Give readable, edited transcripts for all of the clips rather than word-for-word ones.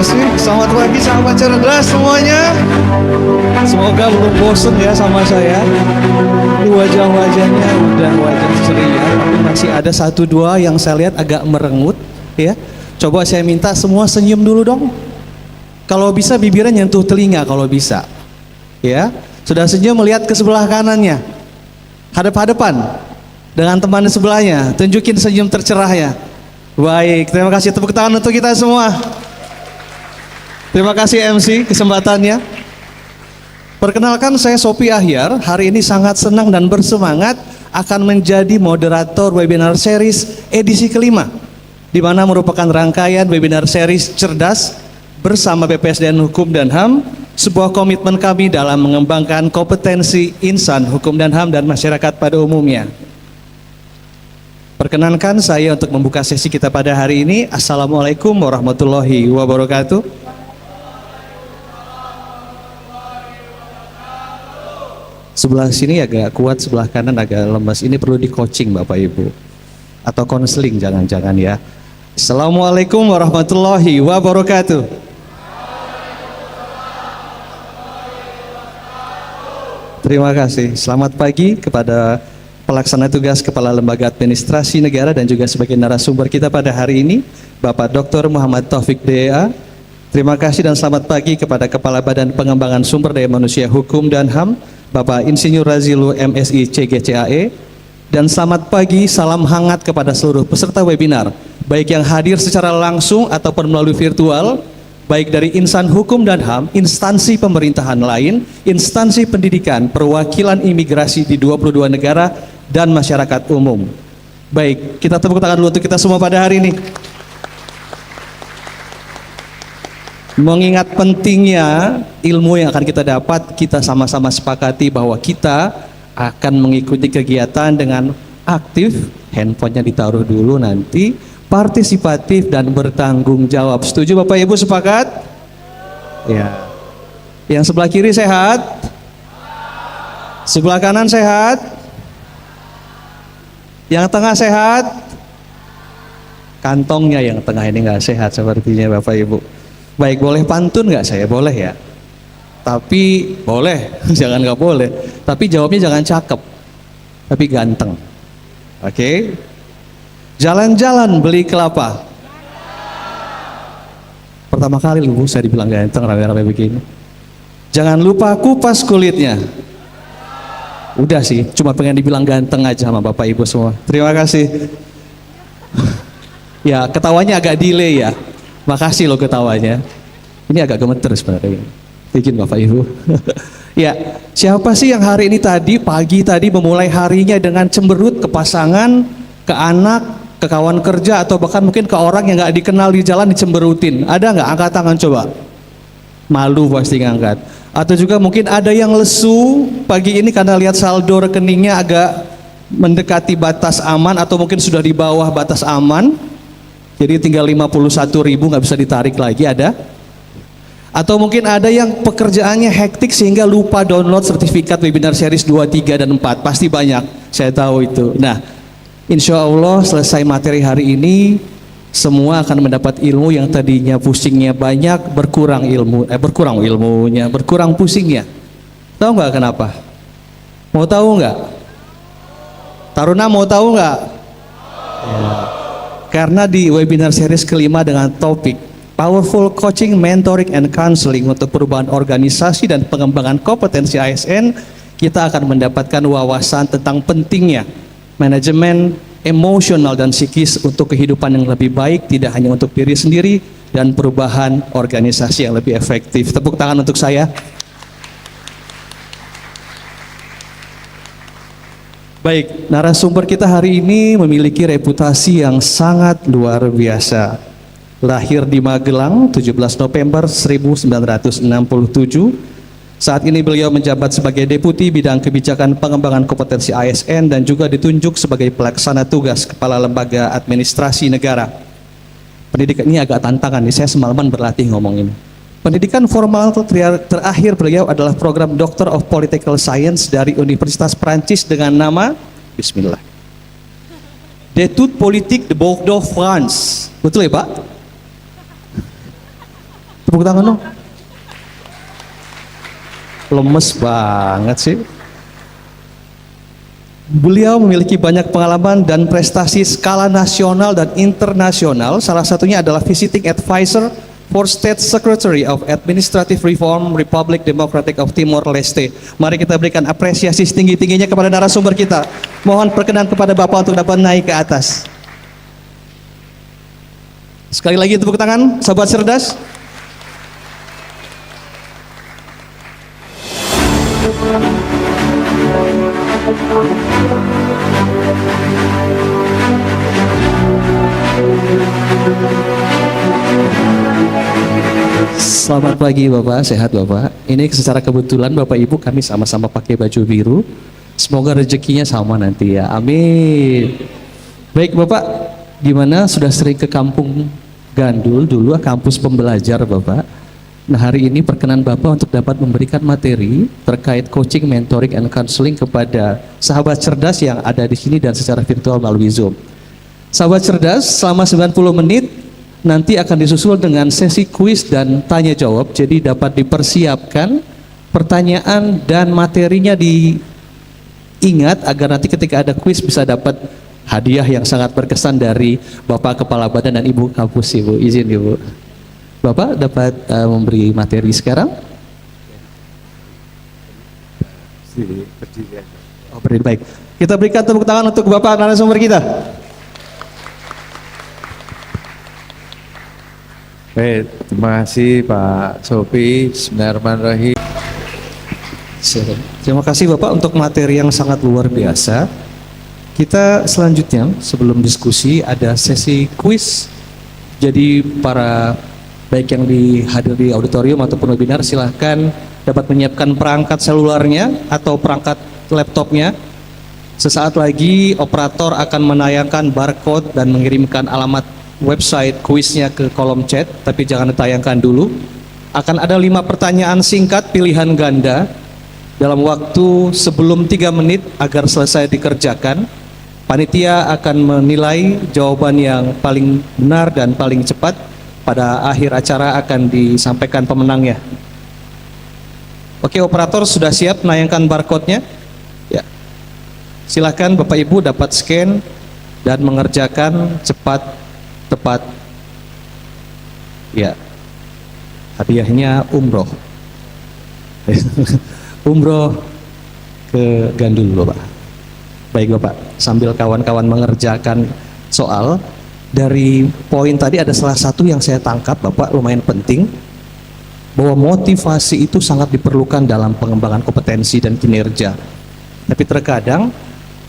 kasih. Selamat pagi sahabat cerdas semuanya. Semoga belum bosen ya sama saya. Ini wajah-wajahnya udah wajah ceria, tapi masih ada satu dua yang saya lihat agak merengut ya. Coba saya minta semua senyum dulu dong. Kalau bisa bibirnya nyentuh telinga kalau bisa. Ya. Sudah senyum melihat ke sebelah kanannya. Hadap-hadapan dengan teman di sebelahnya. Tunjukin senyum tercerahnya. Baik, terima kasih, tepuk tangan untuk kita semua. Terima kasih MC kesempatannya. Perkenalkan, saya Sophie Ahyar. Hari ini sangat senang dan bersemangat akan menjadi moderator webinar series edisi kelima, di mana merupakan rangkaian webinar series cerdas bersama BPSDN Hukum dan HAM, sebuah komitmen kami dalam mengembangkan kompetensi insan hukum dan HAM dan masyarakat pada umumnya. Perkenankan saya untuk membuka sesi kita pada hari ini. Assalamualaikum warahmatullahi wabarakatuh. Sebelah sini agak kuat, sebelah kanan agak lemas. Ini perlu di coaching Bapak Ibu. Atau konseling jangan-jangan ya. Assalamualaikum warahmatullahi wabarakatuh. Terima kasih. Selamat pagi kepada pelaksana tugas Kepala Lembaga Administrasi Negara dan juga sebagai narasumber kita pada hari ini, Bapak Dr. Muhammad Taufik DA. Terima kasih dan selamat pagi kepada Kepala Badan Pengembangan Sumber Daya Manusia Hukum dan HAM, Bapak Insinyur Razilu MSI CGCAE. Dan selamat pagi, salam hangat kepada seluruh peserta webinar, baik yang hadir secara langsung ataupun melalui virtual, baik dari insan hukum dan HAM, instansi pemerintahan lain, instansi pendidikan, perwakilan imigrasi di 22 negara, dan masyarakat umum. Baik, kita tepuk tangan dulu untuk kita semua pada hari ini. Mengingat pentingnya ilmu yang akan kita dapat, kita sama-sama sepakati bahwa kita akan mengikuti kegiatan dengan aktif, handphonenya ditaruh dulu nanti, partisipatif dan bertanggung jawab. Setuju Bapak Ibu, sepakat? Ya. Yang sebelah kiri sehat? Sebelah kanan sehat? Yang tengah sehat? Kantongnya yang tengah ini nggak sehat sepertinya Bapak Ibu. Baik, boleh pantun nggak saya? Boleh ya? Tapi boleh, jangan nggak boleh. Tapi jawabnya jangan cakep, tapi ganteng. Oke? Jalan-jalan beli kelapa. Pertama kali lu saya dibilang ganteng rame-rame begini. Jangan lupa kupas kulitnya. Udah sih, cuma pengen dibilang ganteng aja sama Bapak Ibu semua. Terima kasih. Ya, ketawanya agak delay ya. Makasih loh ketawanya. Ini agak gemeter sebenarnya. Bikin Bapak Ibu. Ya, siapa sih yang hari ini pagi tadi memulai harinya dengan cemberut ke pasangan, ke anak, ke kawan kerja, atau bahkan mungkin ke orang yang nggak dikenal di jalan dicemberutin? Ada nggak? Angkat tangan coba. Malu pasti ngangkat. Atau juga mungkin ada yang lesu pagi ini karena lihat saldo rekeningnya agak mendekati batas aman atau mungkin sudah di bawah batas aman. Jadi tinggal 51.000 nggak bisa ditarik lagi, ada? Atau mungkin ada yang pekerjaannya hektik sehingga lupa download sertifikat webinar series 2, 3, dan 4. Pasti banyak, saya tahu itu. Nah, insya Allah selesai materi hari ini, semua akan mendapat ilmu yang tadinya pusingnya banyak, berkurang ilmunya, berkurang pusingnya. Tahu nggak kenapa? Mau tahu nggak? Taruna mau tahu nggak? Ya. Karena di webinar series kelima dengan topik Powerful Coaching, Mentoring, and Counseling untuk perubahan organisasi dan pengembangan kompetensi ASN, kita akan mendapatkan wawasan tentang pentingnya manajemen emosional dan psikis untuk kehidupan yang lebih baik, tidak hanya untuk diri sendiri, dan perubahan organisasi yang lebih efektif. Tepuk tangan untuk saya. Baik, narasumber kita hari ini memiliki reputasi yang sangat luar biasa. Lahir di Magelang 17 November 1967. Saat ini beliau menjabat sebagai Deputi Bidang Kebijakan Pengembangan Kompetensi ASN dan juga ditunjuk sebagai Pelaksana Tugas Kepala Lembaga Administrasi Negara. Pendidikan ini agak tantangan nih, saya semalaman berlatih ngomong ini. Pendidikan formal terakhir beliau adalah program Doctor of Political Science dari Universitas Prancis dengan nama, bismillah, D'études Politiques de Bordeaux, France. Betul ya Pak? Tepuk tangan dong. Lemes banget sih. Beliau memiliki banyak pengalaman dan prestasi skala nasional dan internasional. Salah satunya adalah visiting advisor for State Secretary of Administrative Reform Republic Democratic of Timor Leste. Mari kita berikan apresiasi setinggi-tingginya kepada narasumber kita. Mohon perkenan kepada Bapak untuk dapat naik ke atas. Sekali lagi tepuk tangan, sahabat cerdas. Selamat pagi Bapak, sehat Bapak. Ini secara kebetulan Bapak Ibu kami sama-sama pakai baju biru. Semoga rezekinya sama nanti ya, amin. Baik Bapak, gimana sudah sering ke kampung Gandul dulu, kampus pembelajar Bapak? Nah hari ini perkenan Bapak untuk dapat memberikan materi terkait coaching, mentoring, and counseling kepada sahabat cerdas yang ada di sini dan secara virtual melalui Zoom. Sahabat cerdas, selama 90 menit nanti akan disusul dengan sesi kuis dan tanya jawab. Jadi dapat dipersiapkan pertanyaan dan materinya diingat agar nanti ketika ada kuis bisa dapat hadiah yang sangat berkesan dari Bapak Kepala Badan dan Ibu Kampus. Ibu, izin Ibu. Bapak dapat memberi materi sekarang? Oh, berdiri, baik. Kita berikan tepuk tangan untuk Bapak narasumber kita. Baik, terima kasih Pak Sofi. Bismillahirrahmanirrahim. Terima kasih Bapak untuk materi yang sangat luar biasa. Kita selanjutnya sebelum diskusi ada sesi kuis. Jadi para baik yang hadir di auditorium ataupun webinar silahkan dapat menyiapkan perangkat selularnya atau perangkat laptopnya. Sesaat lagi operator akan menayangkan barcode dan mengirimkan alamat website kuisnya ke kolom chat, tapi jangan ditayangkan dulu. Akan ada 5 pertanyaan singkat pilihan ganda dalam waktu sebelum 3 menit agar selesai dikerjakan. Panitia akan menilai jawaban yang paling benar dan paling cepat. Pada akhir acara akan disampaikan pemenangnya. Oke, operator sudah siap menayangkan barcode-nya? Ya. Silakan Bapak Ibu dapat scan dan mengerjakan cepat, tepat. Ya. Hadiahnya umroh. Umroh ke Gandul Bapak. Baik Bapak, sambil kawan-kawan mengerjakan soal, dari poin tadi ada salah satu yang saya tangkap Bapak lumayan penting, bahwa motivasi itu sangat diperlukan dalam pengembangan kompetensi dan kinerja. Tapi terkadang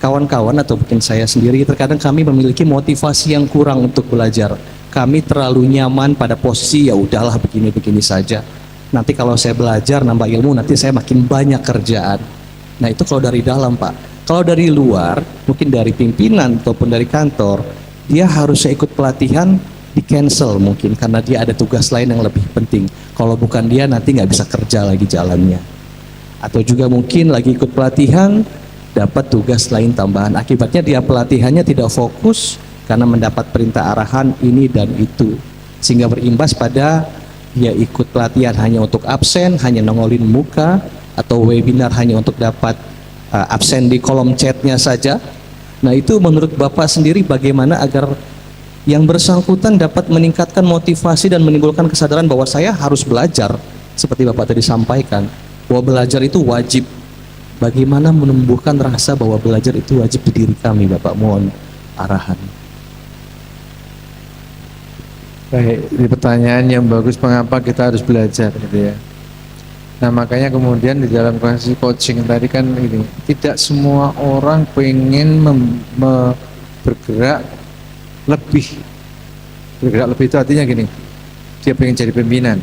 kawan-kawan atau mungkin saya sendiri, terkadang kami memiliki motivasi yang kurang untuk belajar. Kami terlalu nyaman pada posisi ya udahlah begini-begini saja. Nanti kalau saya belajar nambah ilmu, nanti saya makin banyak kerjaan. Nah itu kalau dari dalam Pak. Kalau dari luar, mungkin dari pimpinan ataupun dari kantor, dia harusnya ikut pelatihan, di cancel mungkin karena dia ada tugas lain yang lebih penting. Kalau bukan dia nanti nggak bisa kerja lagi jalannya. Atau juga mungkin lagi ikut pelatihan dapat tugas lain tambahan. Akibatnya dia pelatihannya tidak fokus karena mendapat perintah arahan ini dan itu. Sehingga berimbas pada dia ikut pelatihan hanya untuk absen, hanya nongolin muka, atau webinar hanya untuk dapat absen di kolom chatnya saja. Nah itu menurut Bapak sendiri bagaimana agar yang bersangkutan dapat meningkatkan motivasi dan menimbulkan kesadaran bahwa saya harus belajar, seperti Bapak tadi sampaikan, bahwa belajar itu wajib. Bagaimana menumbuhkan rasa bahwa belajar itu wajib di diri kami Bapak, mohon arahan. Baik, ini pertanyaan yang bagus, mengapa kita harus belajar gitu ya. Nah makanya kemudian di dalam coaching tadi kan ini, tidak semua orang pengen bergerak lebih. Bergerak lebih itu artinya gini, dia pengen jadi pimpinan,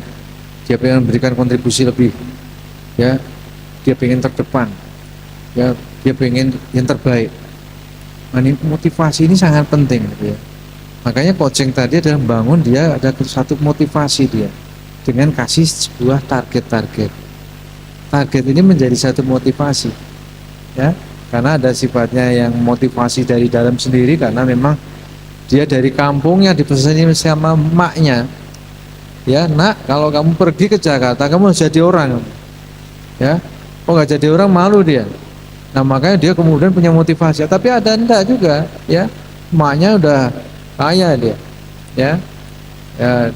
dia pengen memberikan kontribusi lebih, ya, dia pengen terdepan, ya, dia pengen yang terbaik. Nah, ini motivasi ini sangat penting gitu ya. Makanya coaching tadi adalah membangun dia ada satu motivasi dia dengan kasih sebuah target-target. Target ini menjadi satu motivasi, ya, karena ada sifatnya yang motivasi dari dalam sendiri karena memang dia dari kampungnya dipesankan sama maknya Ya, nak, kalau kamu pergi ke Jakarta, kamu harus jadi orang. Ya, oh nggak jadi orang malu dia. Nah makanya dia kemudian punya motivasi. Tapi ada enggak juga, ya, emaknya udah kaya dia, ya,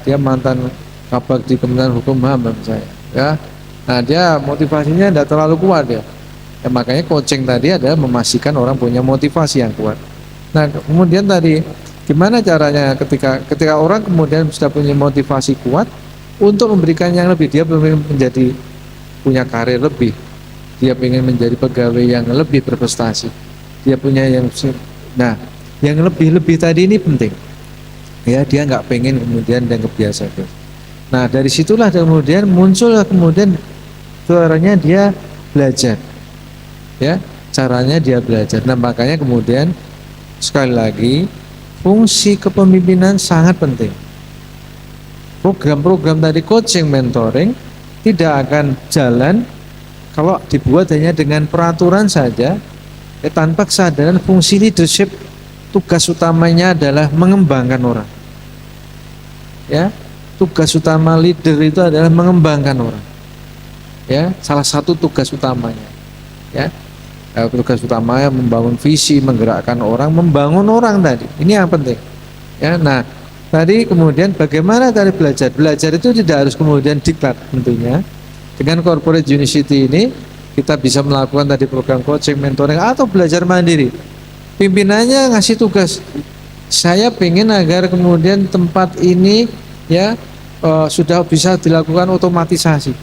dia mantan kabag di Kementerian Hukum HAM saya, ya. Nah dia motivasinya tidak terlalu kuat ya. Ya makanya coaching tadi adalah memastikan orang punya motivasi yang kuat. Nah kemudian tadi gimana caranya ketika orang kemudian sudah punya motivasi kuat untuk memberikan yang lebih, dia ingin menjadi punya karir lebih, dia ingin menjadi pegawai yang lebih berprestasi, dia punya yang, nah yang lebih tadi ini penting ya, dia nggak pengen kemudian yang kebiasa itu. Nah dari situlah kemudian muncul kemudian caranya dia belajar, ya, caranya dia belajar. Nah makanya kemudian sekali lagi fungsi kepemimpinan sangat penting. Program-program tadi coaching mentoring tidak akan jalan kalau dibuat hanya dengan peraturan saja, tanpa kesadaran fungsi leadership. Tugas utamanya adalah mengembangkan orang, ya, tugas utama leader itu adalah mengembangkan orang, ya, salah satu tugas utamanya, ya. Tugas utamanya membangun visi, menggerakkan orang, membangun orang tadi, ini yang penting, ya. Nah tadi kemudian bagaimana tadi belajar itu tidak harus kemudian diklat. Tentunya dengan corporate university ini kita bisa melakukan tadi program coaching mentoring atau belajar mandiri. Pimpinannya ngasih tugas, saya pengen agar kemudian tempat ini, ya, sudah bisa dilakukan otomatisasi.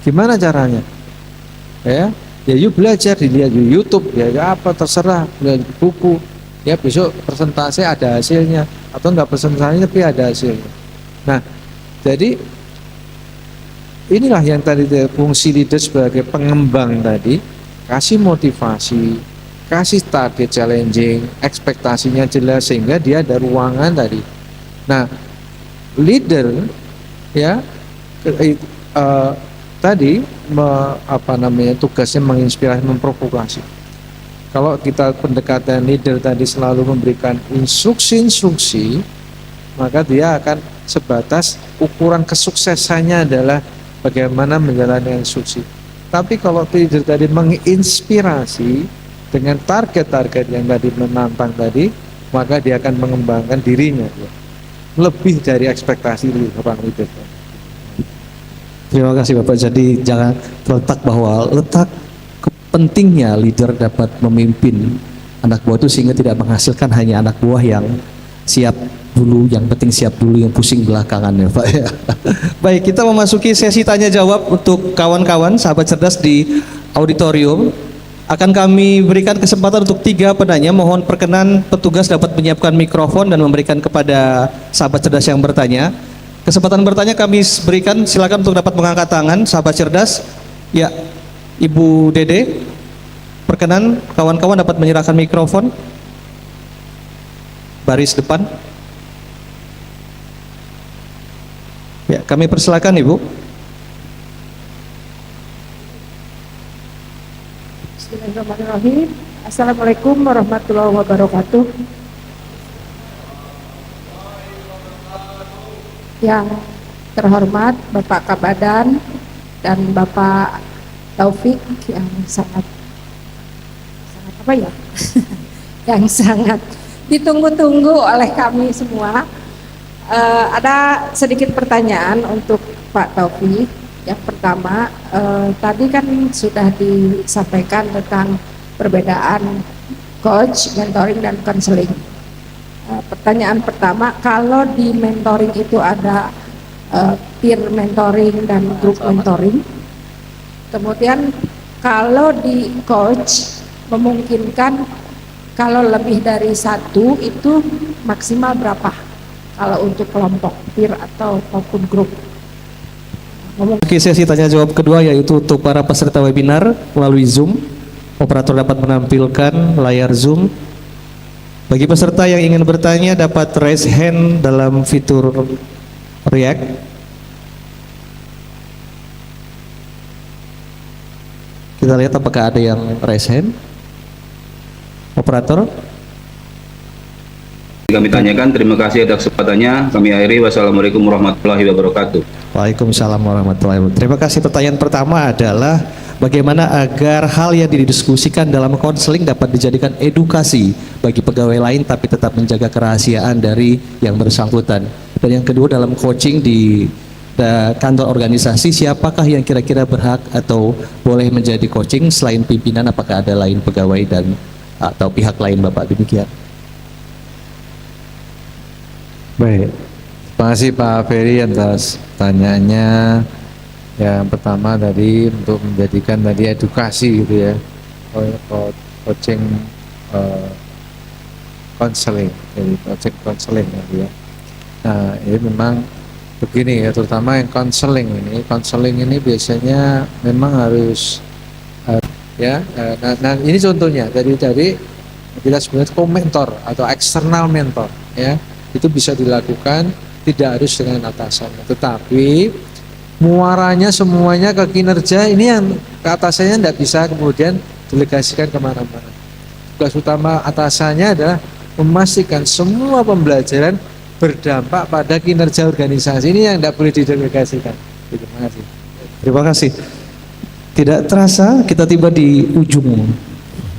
Gimana caranya? Ya yuk belajar, dilihat di YouTube, ya apa terserah, belajar buku, ya besok presentasi ada hasilnya atau enggak presentasi tapi ada hasilnya. Nah jadi inilah yang tadi fungsi leader sebagai pengembang tadi, kasih motivasi, kasih target challenging, ekspektasinya jelas sehingga dia ada ruangan tadi. Nah leader, ya, tadi tugasnya menginspirasi, memprovokasi. Kalau kita pendekatan leader tadi selalu memberikan instruksi-instruksi, maka dia akan sebatas ukuran kesuksesannya adalah bagaimana menjalankan instruksi. Tapi kalau leader tadi menginspirasi dengan target-target yang tadi menantang tadi, maka dia akan mengembangkan dirinya, ya, lebih dari ekspektasi orang leader. Terima kasih Bapak. Jadi jangan letak pentingnya leader dapat memimpin anak buah itu sehingga tidak menghasilkan hanya anak buah yang siap dulu, yang penting siap dulu, yang pusing belakangan ya Pak ya. Baik, kita memasuki sesi tanya jawab untuk kawan-kawan sahabat cerdas di auditorium. Akan kami berikan kesempatan untuk 3 penanya. Mohon perkenan petugas dapat menyiapkan mikrofon dan memberikan kepada sahabat cerdas yang bertanya. Kesempatan bertanya kami berikan, silakan untuk dapat mengangkat tangan sahabat cerdas. Ya, Ibu Dede, perkenan kawan-kawan dapat menyerahkan mikrofon. Baris depan. Ya, kami persilakan Ibu. Bismillahirrahmanirrahim. Assalamualaikum warahmatullahi wabarakatuh. Yang terhormat Bapak Kabadan dan Bapak Taufik yang sangat apa ya? Yang sangat ditunggu-tunggu oleh kami semua. Ada sedikit pertanyaan untuk Pak Taufik. Yang pertama, tadi kan sudah disampaikan tentang perbedaan coach, mentoring, dan counseling. Pertanyaan pertama, kalau di mentoring itu ada peer mentoring dan group mentoring, kemudian kalau di coach memungkinkan kalau lebih dari 1 itu maksimal berapa kalau untuk kelompok peer atau maupun grup? Oke, sesi tanya jawab kedua yaitu untuk para peserta webinar melalui Zoom. Operator dapat menampilkan layar Zoom. Bagi peserta yang ingin bertanya dapat raise hand dalam fitur React. Kita lihat apakah ada yang raise hand. Operator. kami tanyakan. Terima kasih atas kesempatannya. Kami akhiri. Wassalamualaikum warahmatullahi wabarakatuh. Waalaikumsalam warahmatullahi wabarakatuh. Terima kasih. Pertanyaan pertama adalah bagaimana agar hal yang didiskusikan dalam konseling dapat dijadikan edukasi bagi pegawai lain tapi tetap menjaga kerahasiaan dari yang bersangkutan. Dan yang kedua, dalam coaching di kantor organisasi, siapakah yang kira-kira berhak atau boleh menjadi coaching selain pimpinan? Apakah ada lain pegawai dan atau pihak lain, Bapak? Demikian. Baik, terima kasih Pak Ferry atas pertanyaannya. Yang pertama tadi untuk menjadikan tadi edukasi gitu ya, coaching counseling, jadi coaching counseling gitu ya. Nah ini memang begini ya, terutama yang counseling ini biasanya memang harus nah ini contohnya dari kita sebenarnya co-mentor atau eksternal mentor ya, itu bisa dilakukan tidak harus dengan atasan, tetapi muaranya semuanya ke kinerja ini yang ke atasannya tidak bisa kemudian delegasikan kemana-mana. Tugas utama atasannya adalah memastikan semua pembelajaran berdampak pada kinerja organisasi, ini yang tidak boleh didelegasikan. Terima kasih. Terima kasih. Tidak terasa kita tiba di ujung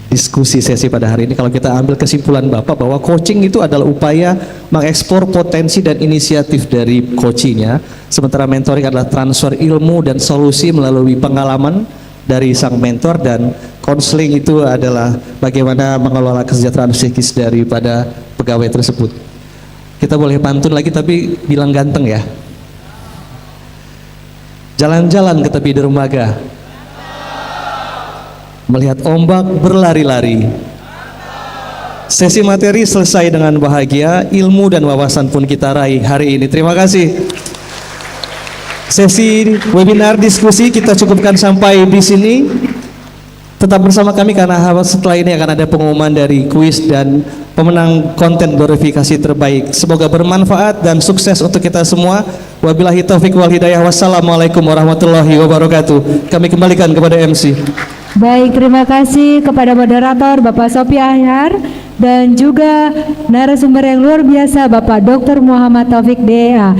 diskusi sesi pada hari ini. Kalau kita ambil kesimpulan Bapak bahwa coaching itu adalah upaya mengekspor potensi dan inisiatif dari coachingnya, sementara mentoring adalah transfer ilmu dan solusi melalui pengalaman dari sang mentor, dan konseling itu adalah bagaimana mengelola kesejahteraan psikis daripada pegawai tersebut. Kita boleh pantun lagi tapi bilang ganteng ya. Jalan-jalan ke tepi dermaga, melihat ombak berlari-lari. Sesi materi selesai dengan bahagia, ilmu dan wawasan pun kita raih hari ini. Terima kasih. Sesi webinar diskusi kita cukupkan sampai di sini. Tetap bersama kami karena setelah ini akan ada pengumuman dari kuis dan pemenang konten glorifikasi terbaik. Semoga bermanfaat dan sukses untuk kita semua. Wabillahi taufiq wal hidayah. Wassalamualaikum warahmatullahi wabarakatuh. Kami kembalikan kepada MC. Baik, terima kasih kepada moderator Bapak Sopi Ahyar dan juga narasumber yang luar biasa Bapak Dr. Muhammad Taufik DA.